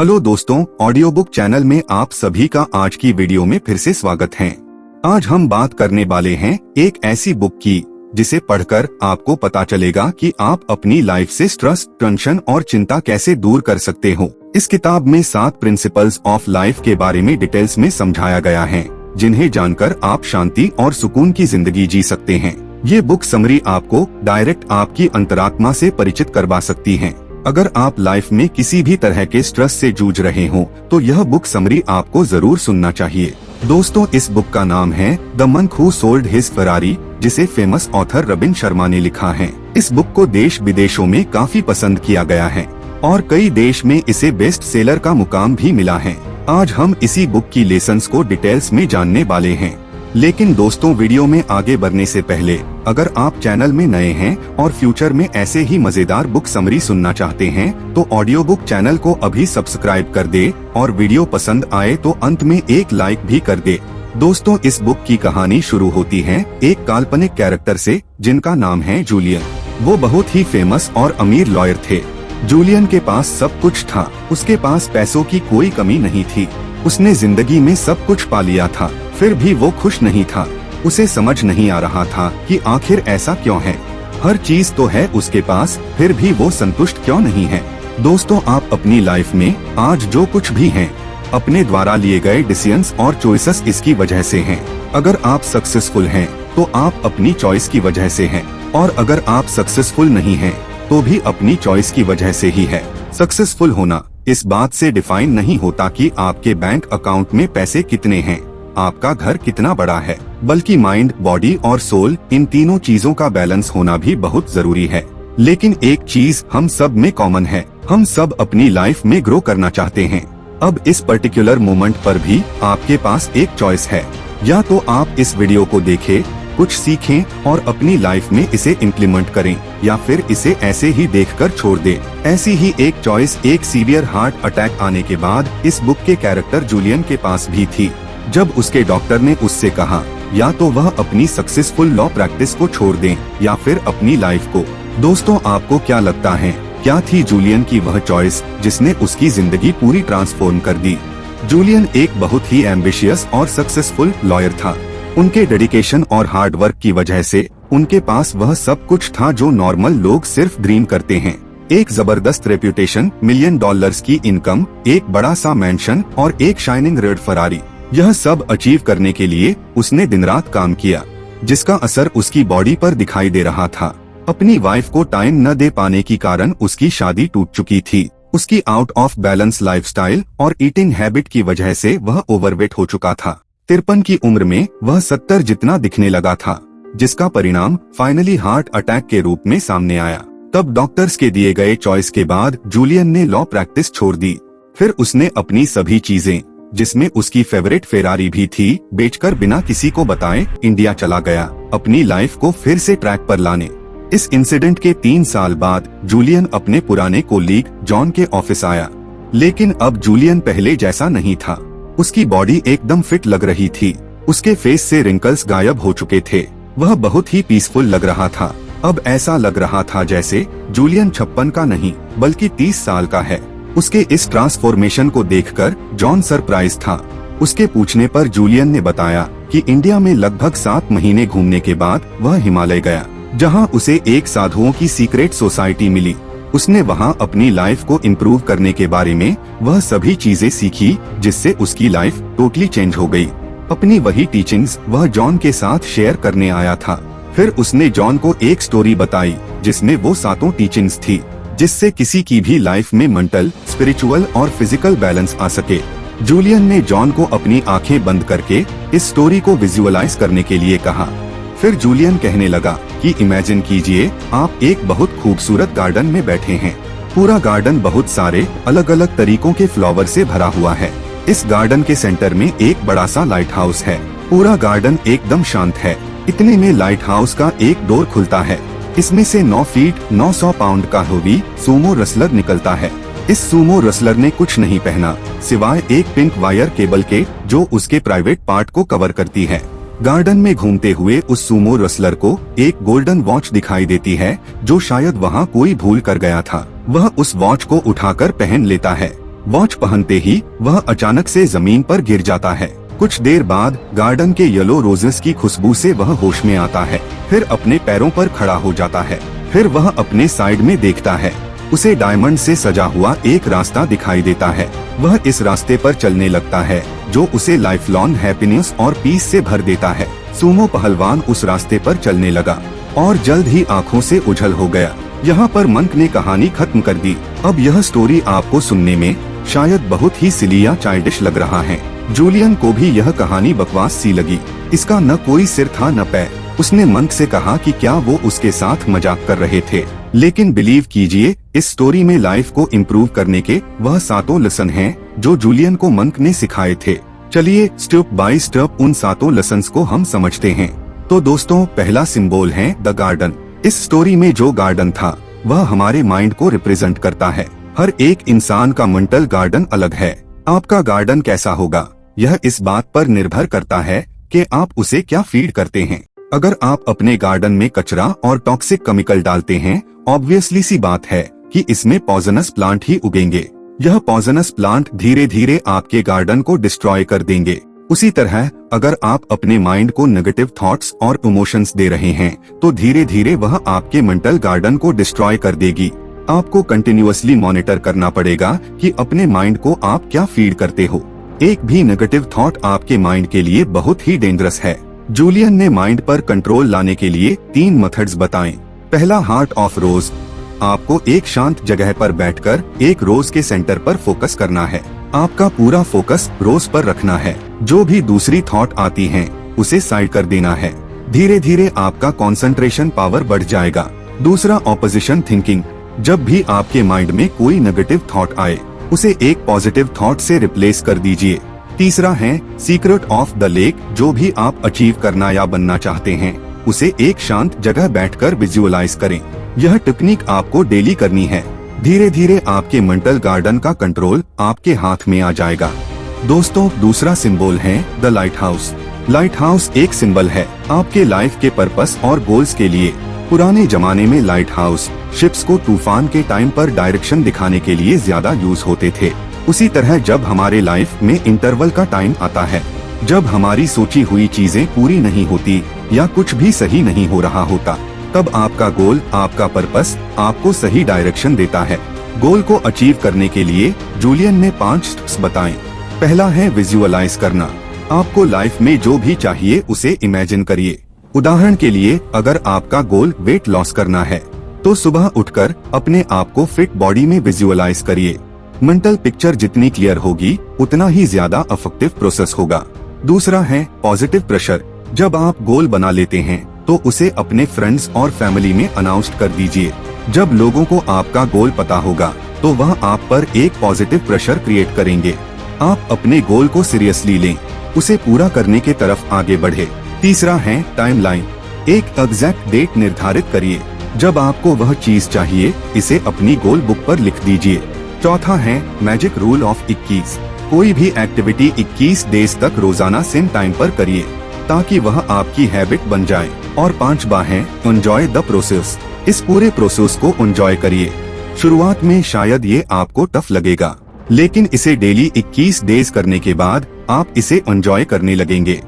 Hello दोस्तों, audio book channel में आप सभी का आज की वीडियो में फिर से स्वागत है। आज हम बात करने वाले हैं एक ऐसी बुक की जिसे पढ़कर आपको पता चलेगा कि आप अपनी लाइफ से स्ट्रेस, टेंशन और चिंता कैसे दूर कर सकते हो। इस किताब में 7 प्रिंसिपल्स ऑफ लाइफ के बारे में डिटेल्स में समझाया गया है, जिन्हें जानकर आप शांति और सुकून की जिंदगी जी सकते हैं। ये बुक समरी आपको डायरेक्ट आपकी अंतरात्मा से परिचित करवा सकती है। अगर आप लाइफ में किसी भी तरह के स्ट्रेस से जूझ रहे हो तो यह बुक समरी आपको जरूर सुनना चाहिए। दोस्तों, इस बुक का नाम है the monk who sold his Ferrari, जिसे फेमस ऑथर रबिन शर्मा ने लिखा है। इस बुक को देश विदेशों में काफी पसंद किया गया है और कई देश में इसे बेस्ट सेलर का मुकाम भी मिला है। आज हम इसी बुक की लेसन्स को डिटेल्स में जानने वाले हैं। लेकिन दोस्तों, वीडियो में आगे बढ़ने से पहले अगर आप चैनल में नए हैं और फ्यूचर में ऐसे ही मजेदार बुक समरी सुनना चाहते हैं तो ऑडियो बुक चैनल को अभी सब्सक्राइब कर दे और वीडियो पसंद आए तो अंत में एक लाइक भी कर दे। दोस्तों, इस बुक की कहानी शुरू होती है एक काल्पनिक कैरेक्टर से जिनका नाम है जूलियन। वो बहुत ही फेमस और अमीर लॉयर थे। जूलियन के पास सब कुछ था, उसके पास पैसों की कोई कमी नहीं थी। उसने जिंदगी में सब कुछ पा लिया था, फिर भी वो खुश नहीं था। उसे समझ नहीं आ रहा था कि आखिर ऐसा क्यों है। हर चीज तो है उसके पास, फिर भी वो संतुष्ट क्यों नहीं है। दोस्तों, आप अपनी लाइफ में आज जो कुछ भी हैं, अपने द्वारा लिए गए डिसीजंस और चॉइसेस इसकी वजह से हैं। अगर आप सक्सेसफुल हैं तो आप अपनी चॉइस की वजह से हैं, और अगर आप सक्सेसफुल नहीं हैं तो भी अपनी चॉइस की वजह से ही है। सक्सेसफुल होना इस बात से डिफाइन नहीं होता कि आपके बैंक अकाउंट में पैसे कितने हैं, आपका घर कितना बड़ा है, बल्कि माइंड, बॉडी और सोल, इन तीनों चीजों का बैलेंस होना भी बहुत जरूरी है। लेकिन एक चीज हम सब में कॉमन है, हम सब अपनी लाइफ में ग्रो करना चाहते हैं। अब इस पर्टिकुलर मोमेंट पर भी आपके पास एक चॉइस है। या तो आप इस वीडियो को देखें, कुछ सीखें और अपनी लाइफ में इसे इम्प्लीमेंट करें, या फिर इसे ऐसे ही देखकर छोड़ दें। ऐसी ही एक चॉइस एक सीवियर हार्ट अटैक आने के बाद इस बुक के कैरेक्टर जूलियन के पास भी थी। जब उसके डॉक्टर ने उससे कहा या तो वह अपनी सक्सेसफुल लॉ प्रैक्टिस को छोड़ दें या फिर अपनी लाइफ को। दोस्तों, आपको क्या लगता है, क्या थी जूलियन की वह चॉइस जिसने उसकी जिंदगी पूरी ट्रांसफॉर्म कर दी? जूलियन एक बहुत ही एम्बिशियस और सक्सेसफुल लॉयर था। उनके डेडिकेशन और हार्ड वर्क की वजह से उनके पास वह सब कुछ था जो नॉर्मल लोग सिर्फ ड्रीम करते हैं। एक जबरदस्त रेप्यूटेशन, $1 मिलियन की इनकम, एक बड़ा सा मैंशन और एक शाइनिंग रेड फरारी। यह सब अचीव करने के लिए उसने दिन रात काम किया, जिसका असर उसकी बॉडी पर दिखाई दे रहा था। अपनी वाइफ को टाइम न दे पाने के कारण उसकी शादी टूट चुकी थी। उसकी आउट ऑफ बैलेंस लाइफस्टाइल और ईटिंग हैबिट की वजह से वह ओवरवेट हो चुका था। 53 की उम्र में वह 70 जितना दिखने लगा था, जिसका परिणाम फाइनली हार्ट अटैक के रूप में सामने आया। तब डॉक्टर्स के दिए गए चॉइस के बाद जूलियन ने लॉ प्रैक्टिस छोड़ दी। फिर उसने अपनी सभी चीजें, जिसमें उसकी फेवरेट फेरारी भी थी, बेचकर बिना किसी को बताए इंडिया चला गया, अपनी लाइफ को फिर से ट्रैक पर लाने। इस इंसिडेंट के 3 साल बाद जूलियन अपने पुराने कोलीग जॉन के ऑफिस आया। लेकिन अब जूलियन पहले जैसा नहीं था। उसकी बॉडी एकदम फिट लग रही थी, उसके फेस से रिंकल्स गायब हो चुके थे, वह बहुत ही पीसफुल लग रहा था। अब ऐसा लग रहा था जैसे जूलियन 56 का नहीं बल्कि 30 साल का है। उसके इस ट्रांसफॉर्मेशन को देखकर जॉन सरप्राइज था। उसके पूछने पर जूलियन ने बताया कि इंडिया में लगभग 7 महीने घूमने के बाद वह हिमालय गया, जहां उसे एक साधुओं की सीक्रेट सोसाइटी मिली। उसने वहां अपनी लाइफ को इम्प्रूव करने के बारे में वह सभी चीजें सीखी, जिससे उसकी लाइफ टोटली चेंज हो गई। अपनी वही टीचिंग्स वह जॉन के साथ शेयर करने आया था। फिर उसने जॉन को एक स्टोरी बताई जिसमें वो 7 टीचिंग्स थी, जिससे किसी की भी लाइफ में मेंटल, स्पिरिचुअल और फिजिकल बैलेंस आ सके। जूलियन ने जॉन को अपनी आंखें बंद करके इस स्टोरी को विजुअलाइज करने के लिए कहा। फिर जूलियन कहने लगा कि इमेजिन कीजिए आप एक बहुत खूबसूरत गार्डन में बैठे हैं। पूरा गार्डन बहुत सारे अलग अलग तरीकों के फ्लावर से भरा हुआ है। इस गार्डन के सेंटर में एक बड़ा सा लाइट हाउस है। पूरा गार्डन एकदम शांत है। इतने में लाइट हाउस का एक डोर खुलता है। इसमें से 9 फीट 900 पाउंड का हेवी सूमो रेसलर निकलता है। इस सूमो रेसलर ने कुछ नहीं पहना सिवाय एक पिंक वायर केबल के, जो उसके प्राइवेट पार्ट को कवर करती है। गार्डन में घूमते हुए उस सूमो रेसलर को एक गोल्डन वॉच दिखाई देती है, जो शायद वहाँ कोई भूल कर गया था। वह उस वॉच को उठाकर पहन लेता है। वॉच पहनते ही वह अचानक से जमीन पर गिर जाता है। कुछ देर बाद गार्डन के येलो रोजेस की खुशबू से वह होश में आता है, फिर अपने पैरों पर खड़ा हो जाता है। फिर वह अपने साइड में देखता है, उसे डायमंड से सजा हुआ एक रास्ता दिखाई देता है। वह इस रास्ते पर चलने लगता है जो उसे लाइफ लॉन्ग हैप्पीनेस और पीस से भर देता है। सूमो पहलवान उस रास्ते पर चलने लगा और जल्द ही आँखों से उछल हो गया। यहाँ पर मंक ने कहानी खत्म कर दी। अब यह स्टोरी आपको सुनने में शायद बहुत ही सिली या चाइल्डिश लग रहा है। जूलियन को भी यह कहानी बकवास सी लगी। इसका न कोई सिर था न पैर। उसने मंक से कहा कि क्या वो उसके साथ मजाक कर रहे थे, लेकिन बिलीव कीजिए इस स्टोरी में लाइफ को इम्प्रूव करने के वह 7 लेसन हैं जो जूलियन को मंक ने सिखाए थे। चलिए स्टेप बाय स्टेप उन 7 लेसन्स को हम समझते हैं। तो दोस्तों, पहला सिंबल है द गार्डन। इस स्टोरी में जो गार्डन था वह हमारे माइंड को रिप्रेजेंट करता है। हर एक इंसान का मेंटल गार्डन अलग है। आपका गार्डन कैसा होगा यह इस बात पर निर्भर करता है कि आप उसे क्या फीड करते हैं। अगर आप अपने गार्डन में कचरा और टॉक्सिक केमिकल डालते हैं, ऑब्वियसली सी बात है कि इसमें पॉइजनस प्लांट ही उगेंगे। यह पॉइजनस प्लांट धीरे धीरे आपके गार्डन को डिस्ट्रॉय कर देंगे। उसी तरह अगर आप अपने माइंड को नेगेटिव थॉट्स और इमोशंस दे रहे हैं तो धीरे धीरे वह आपके मेंटल गार्डन को डिस्ट्रॉय कर देगी। आपको कंटिन्यूअसली मॉनिटर करना पड़ेगा कि अपने माइंड को आप क्या फीड करते हो। एक भी नेगेटिव थॉट आपके माइंड के लिए बहुत ही डेंजरस है। जूलियन ने माइंड पर कंट्रोल लाने के लिए 3 मेथड्स बताएं। पहला, हार्ट ऑफ रोज। आपको एक शांत जगह पर बैठकर एक रोज के सेंटर पर फोकस करना है। आपका पूरा फोकस रोज पर रखना है। जो भी दूसरी थॉट आती हैं, उसे साइड कर देना है। धीरे धीरे आपका कंसंट्रेशन पावर बढ़ जाएगा। दूसरा, ऑपोजिशन थिंकिंग। जब भी आपके माइंड में कोई नेगेटिव थॉट आए, उसे एक पॉजिटिव थॉट से रिप्लेस कर दीजिए। तीसरा है सीक्रेट ऑफ द लेक। जो भी आप अचीव करना या बनना चाहते हैं, उसे एक शांत जगह बैठकर विजुअलाइज करें। यह टेक्निक आपको डेली करनी है। धीरे धीरे आपके मेंटल गार्डन का कंट्रोल आपके हाथ में आ जाएगा। दोस्तों, दूसरा सिंबल है the light house. Light house एक सिंबल है आपके लाइफ के पर्पस और गोल्स के लिए। पुराने जमाने में लाइट हाउस शिप्स को तूफान के टाइम पर डायरेक्शन दिखाने के लिए ज्यादा यूज होते थे। उसी तरह जब हमारे लाइफ में इंटरवल का टाइम आता है, जब हमारी सोची हुई चीजें पूरी नहीं होती या कुछ भी सही नहीं हो रहा होता, तब आपका गोल, आपका पर्पस आपको सही डायरेक्शन देता है। गोल को अचीव करने के लिए जूलियन ने 5 स्टेप्स बताएं। पहला है विजुअलाइज करना। आपको लाइफ में जो भी चाहिए उसे इमेजिन करिए। उदाहरण के लिए, अगर आपका गोल वेट लॉस करना है तो सुबह उठकर अपने आप को फिट बॉडी में विजुअलाइज करिए। मेंटल पिक्चर जितनी क्लियर होगी उतना ही ज्यादा इफेक्टिव प्रोसेस होगा। दूसरा है पॉजिटिव प्रेशर। जब आप गोल बना लेते हैं तो उसे अपने फ्रेंड्स और फैमिली में अनाउंस कर दीजिए। जब लोगों को आपका गोल पता होगा तो वह आप पर एक पॉजिटिव प्रेशर क्रिएट करेंगे। आप अपने गोल को सीरियसली लें, उसे पूरा करने के तरफ आगे बढ़े। तीसरा है टाइमलाइन। एक एग्जैक्ट डेट निर्धारित करिए। जब आपको वह चीज चाहिए, इसे अपनी गोल बुक पर लिख दीजिए। चौथा है मैजिक रूल ऑफ 21। कोई भी एक्टिविटी 21 डेज तक रोजाना सेम टाइम पर करिए ताकि वह आपकी हैबिट बन जाए। और 5वां है एंजॉय द प्रोसेस। इस पूरे प्रोसेस को एंजॉय करिए। शुरुआत में शायद ये आपको टफ लगेगा, लेकिन इसे डेली 21 डेज करने के बाद आप इसे एंजॉय करने लगेंगे।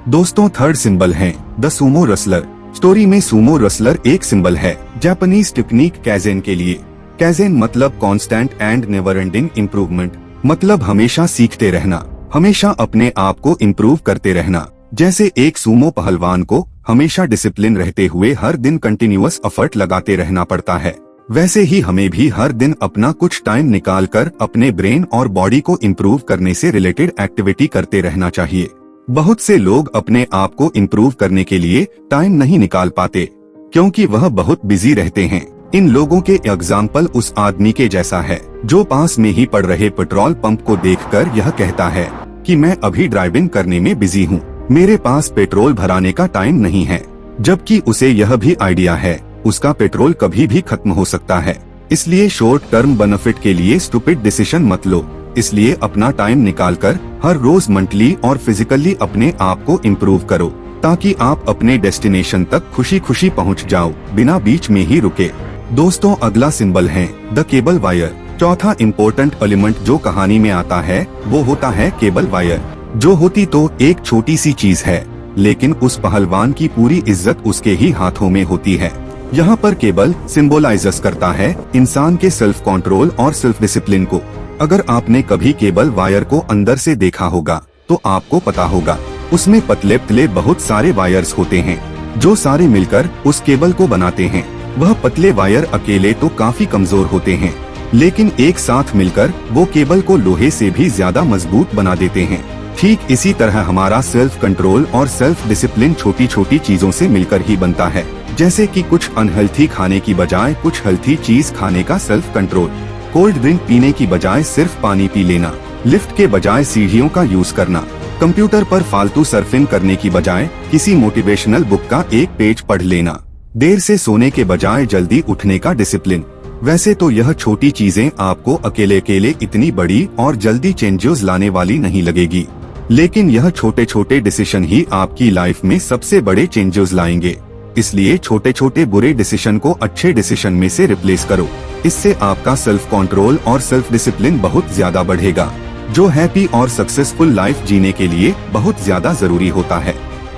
दोस्तों, थर्ड सिंबल है द सुमो रेसलर। स्टोरी में सुमो रेसलर एक सिंबल है जापानीज टेक्निक कैजेन के लिए। कैजेन मतलब constant and never ending improvement. मतलब हमेशा सीखते रहना, हमेशा अपने आप को इम्प्रूव करते रहना। जैसे एक सुमो पहलवान को हमेशा डिसिप्लिन रहते हुए हर दिन कंटिन्यूअस एफर्ट लगाते रहना पड़ता है, वैसे ही हमें भी हर दिन अपना कुछ टाइम निकालकर अपने ब्रेन और बॉडी को इम्प्रूव करने से रिलेटेड एक्टिविटी करते रहना चाहिए। बहुत से लोग अपने आप को इम्प्रूव करने के लिए टाइम नहीं निकाल पाते क्योंकि वह बहुत बिजी रहते हैं। इन लोगों के एग्जाम्पल उस आदमी के जैसा है जो पास में ही पड़ रहे पेट्रोल पंप को देखकर यह कहता है कि मैं अभी ड्राइविंग करने में बिजी हूँ, मेरे पास पेट्रोल भराने का टाइम नहीं है, जबकि उसे यह भी आइडिया है उसका पेट्रोल कभी भी खत्म हो सकता है। इसलिए शॉर्ट टर्म बेनिफिट के लिए स्टूपिड डिसीजन मत लो। इसलिए अपना टाइम निकालकर हर रोज मेंटली और फिजिकली अपने आप को इम्प्रूव करो ताकि आप अपने डेस्टिनेशन तक खुशी खुशी पहुंच जाओ, बिना बीच में ही रुके। दोस्तों, अगला सिंबल है द केबल वायर। चौथा इम्पोर्टेंट एलिमेंट जो कहानी में आता है वो होता है केबल वायर, जो होती तो एक छोटी सी चीज है, लेकिन उस पहलवान की पूरी इज्जत उसके ही हाथों में होती है। यहाँ पर केबल सिंबलाइज करता है इंसान के सेल्फ कंट्रोल और सेल्फ डिसिप्लिन को। अगर आपने कभी केबल वायर को अंदर से देखा होगा तो आपको पता होगा उसमें पतले पतले बहुत सारे वायर्स होते हैं जो सारे मिलकर उस केबल को बनाते हैं। वह पतले वायर अकेले तो काफी कमजोर होते हैं, लेकिन एक साथ मिलकर वो केबल को लोहे से भी ज्यादा मजबूत बना देते हैं। ठीक इसी तरह हमारा सेल्फ कंट्रोल और सेल्फ डिसिप्लिन छोटी छोटी चीजों से मिलकर ही बनता है, जैसे कि कुछ अनहेल्थी खाने की बजाय कुछ हेल्थी चीज खाने का सेल्फ कंट्रोल, कोल्ड ड्रिंक पीने की बजाय सिर्फ पानी पी लेना, लिफ्ट के बजाय सीढ़ियों का यूज करना, कंप्यूटर पर फालतू सर्फिंग करने की बजाय किसी मोटिवेशनल बुक का एक पेज पढ़ लेना, देर से सोने के बजाय जल्दी उठने का डिसिप्लिन। वैसे तो यह छोटी चीजें आपको अकेले अकेले इतनी बड़ी और जल्दी चेंजेस लाने वाली नहीं लगेगी, लेकिन यह छोटे छोटे डिसीजन ही आपकी लाइफ में सबसे बड़े चेंजेस लाएंगे। इसलिए छोटे छोटे बुरे डिसीजन को अच्छे डिसीजन में से रिप्लेस करो। इससे आपका सेल्फ कंट्रोल और सेल्फ डिसिप्लिन बहुत ज्यादा बढ़ेगा, जो हैप्पी और सक्सेसफुल लाइफ जीने के लिए बहुत ज्यादा जरूरी होता है।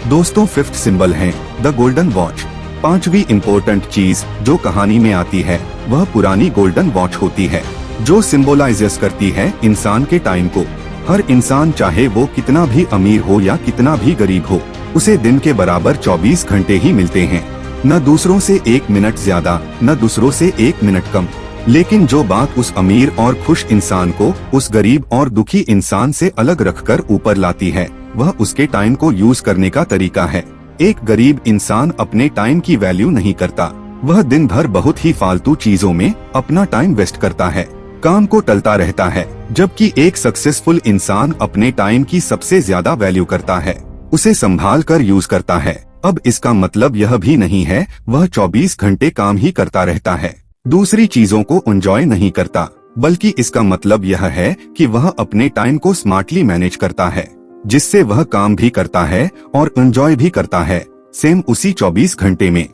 दोस्तों, फिफ्थ सिंबल है द गोल्डन वॉच। पांचवी इम्पोर्टेंट चीज जो कहानी में आती है वह पुरानी गोल्डन वॉच होती है, जो सिंबलाइज करती है इंसान के टाइम को। हर इंसान, चाहे वो कितना भी अमीर हो या कितना भी गरीब हो, उसे दिन के बराबर 24 घंटे ही मिलते हैं, न दूसरों से 1 मिनट ज्यादा न दूसरों से 1 मिनट कम। लेकिन जो बात उस अमीर और खुश इंसान को उस गरीब और दुखी इंसान से अलग रखकर ऊपर लाती है, वह उसके टाइम को यूज करने का तरीका है। एक गरीब इंसान अपने टाइम की वैल्यू नहीं करता, वह दिन भर बहुत ही फालतू चीजों में अपना टाइम वेस्ट करता है, काम को टलता रहता है, जबकि एक सक्सेसफुल इंसान अपने टाइम की सबसे ज्यादा वैल्यू करता है, उसे संभाल कर यूज करता है। अब इसका मतलब यह भी नहीं है वह 24 घंटे काम ही करता रहता है, दूसरी चीजों को एंजॉय नहीं करता, बल्कि इसका मतलब यह है कि वह अपने टाइम को स्मार्टली मैनेज करता है, जिससे वह काम भी करता है और एंजॉय भी करता है, सेम उसी 24 घंटे में।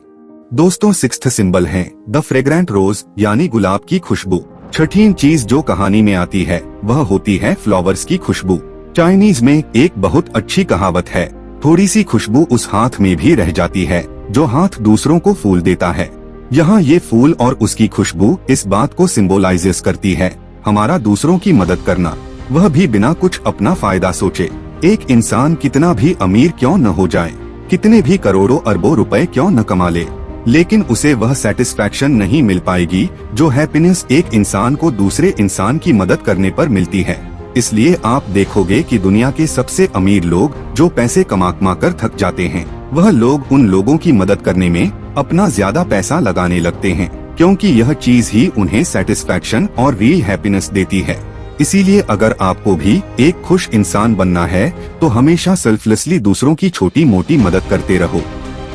दोस्तों, सिक्स्थ सिंबल है द फ्रेग्रेंट रोज, यानी गुलाब की खुशबू। छठी चीज जो कहानी में आती है वह होती है फ्लावर्स की खुशबू। चाइनीज में एक बहुत अच्छी कहावत है, थोड़ी सी खुशबू उस हाथ में भी रह जाती है जो हाथ दूसरों को फूल देता है। यहाँ ये फूल और उसकी खुशबू इस बात को सिंबलाइज करती है हमारा दूसरों की मदद करना, वह भी बिना कुछ अपना फायदा सोचे। एक इंसान कितना भी अमीर क्यों न हो जाए, कितने भी करोड़ों अरबों रुपए क्यों न कमा ले, लेकिन उसे वह सेटिस्फैक्शन नहीं मिल पाएगी जो हैप्पीनेस एक इंसान को दूसरे इंसान की मदद करने पर मिलती है। इसलिए आप देखोगे कि दुनिया के सबसे अमीर लोग जो पैसे कमा कर थक जाते हैं, वह लोग उन लोगों की मदद करने में अपना ज्यादा पैसा लगाने लगते हैं, क्योंकि यह चीज ही उन्हें सेटिस्फैक्शन और रियल हैप्पीनेस देती है। इसीलिए अगर आपको भी एक खुश इंसान बनना है तो हमेशा सेल्फलेसली दूसरों की छोटी मोटी मदद करते रहो।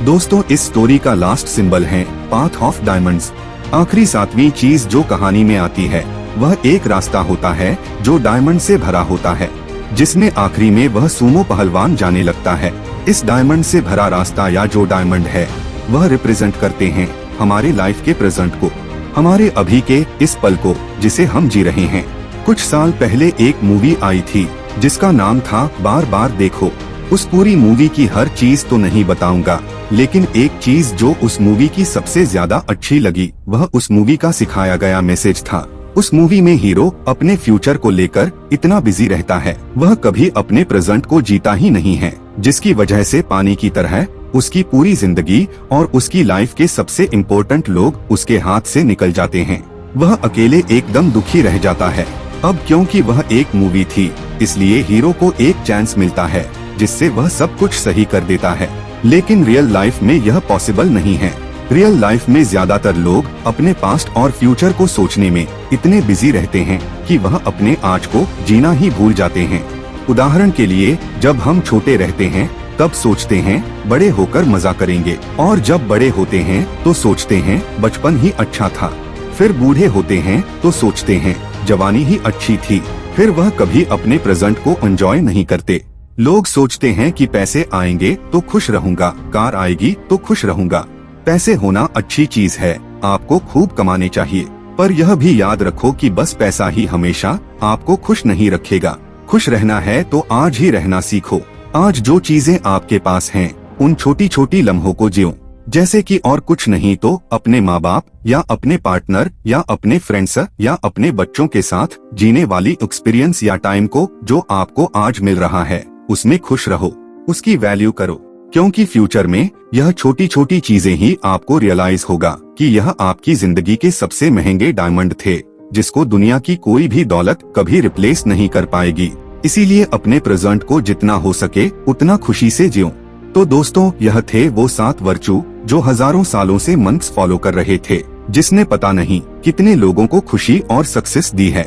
दोस्तों, इस स्टोरी का लास्ट सिंबल है पाथ ऑफ डायमंड्स। आखिरी सातवीं चीज जो कहानी में आती है वह एक रास्ता होता है जो डायमंड से भरा होता है, जिसमें आखिरी में वह सूमो पहलवान जाने लगता है। इस डायमंड से भरा रास्ता या जो डायमंड है वह रिप्रेजेंट करते हैं हमारे लाइफ के प्रेजेंट को, हमारे अभी के इस पल को जिसे हम जी रहे हैं। कुछ साल पहले एक मूवी आई थी जिसका नाम था बार बार देखो। उस पूरी मूवी की हर चीज तो नहीं बताऊंगा, लेकिन एक चीज जो उस मूवी की सबसे ज्यादा अच्छी लगी वह उस मूवी का सिखाया गया मैसेज था। उस मूवी में हीरो अपने फ्यूचर को लेकर इतना बिजी रहता है, वह कभी अपने प्रेजेंट को जीता ही नहीं है, जिसकी वजह से पानी की तरह उसकी पूरी जिंदगी और उसकी लाइफ के सबसे इम्पोर्टेंट लोग उसके हाथ से निकल जाते हैं। वह अकेले एकदम दुखी रह जाता है। अब क्योंकि वह एक मूवी थी, इसलिए हीरो को एक चांस मिलता है जिससे वह सब कुछ सही कर देता है, लेकिन रियल लाइफ में यह पॉसिबल नहीं है। रियल लाइफ में ज्यादातर लोग अपने पास्ट और फ्यूचर को सोचने में इतने बिजी रहते हैं कि वह अपने आज को जीना ही भूल जाते हैं। उदाहरण के लिए, जब हम छोटे रहते हैं तब सोचते हैं बड़े होकर मजा करेंगे, और जब बड़े होते हैं तो सोचते हैं बचपन ही अच्छा था। फिर बूढ़े होते हैं तो सोचते हैं जवानी ही अच्छी थी। फिर वह कभी अपने प्रेजेंट को एंजॉय नहीं करते। लोग सोचते हैं कि पैसे आएंगे तो खुश रहूंगा, कार आएगी तो खुश रहूंगा। पैसे होना अच्छी चीज है, आपको खूब कमाने चाहिए, पर यह भी याद रखो कि बस पैसा ही हमेशा आपको खुश नहीं रखेगा। खुश रहना है तो आज ही रहना सीखो। आज जो चीजें आपके पास हैं, उन छोटी छोटी लम्हों को जियो, जैसे कि और कुछ नहीं तो अपने माँ बाप या अपने पार्टनर या अपने फ्रेंड्स या अपने बच्चों के साथ जीने वाली एक्सपीरियंस या टाइम को जो आपको आज मिल रहा है उसमें खुश रहो, उसकी वैल्यू करो, क्योंकि फ्यूचर में यह छोटी छोटी चीजें ही आपको रियलाइज होगा कि यह आपकी जिंदगी के सबसे महंगे डायमंड थे, जिसको दुनिया की कोई भी दौलत कभी रिप्लेस नहीं कर पाएगी। इसीलिए अपने प्रेजेंट को जितना हो सके उतना खुशी से जियो। तो दोस्तों, यह थे वो 7 वर्चू जो हजारों सालों से मंक्स फॉलो कर रहे थे, जिसने पता नहीं कितने लोगों को खुशी और सक्सेस दी है।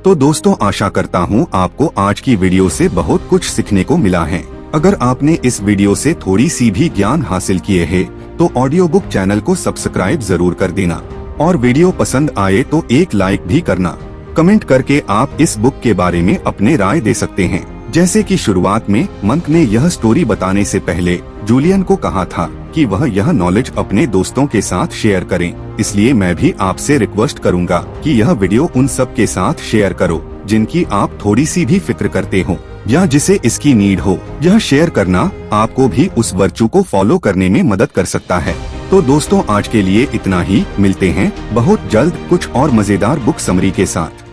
तो दोस्तों, आशा करता हूँ आपको आज की वीडियो से बहुत कुछ सीखने को मिला है। अगर आपने इस वीडियो से थोड़ी सी भी ज्ञान हासिल किए है तो ऑडियो बुक चैनल को सब्सक्राइब जरूर कर देना, और वीडियो पसंद आए तो एक लाइक भी करना। कमेंट करके आप इस बुक के बारे में अपने राय दे सकते हैं। जैसे कि शुरुआत में मंक ने यह स्टोरी बताने से पहले जूलियन को कहा था कि वह यह नॉलेज अपने दोस्तों के साथ शेयर करें, इसलिए मैं भी आपसे रिक्वेस्ट करूंगा कि यह वीडियो उन सब के साथ शेयर करो जिनकी आप थोड़ी सी भी फिक्र करते हो या जिसे इसकी नीड हो। यह शेयर करना आपको भी उस वर्चू को फॉलो करने में मदद कर सकता है। तो दोस्तों, आज के लिए इतना ही। मिलते हैं बहुत जल्द कुछ और मजेदार बुक समरी के साथ।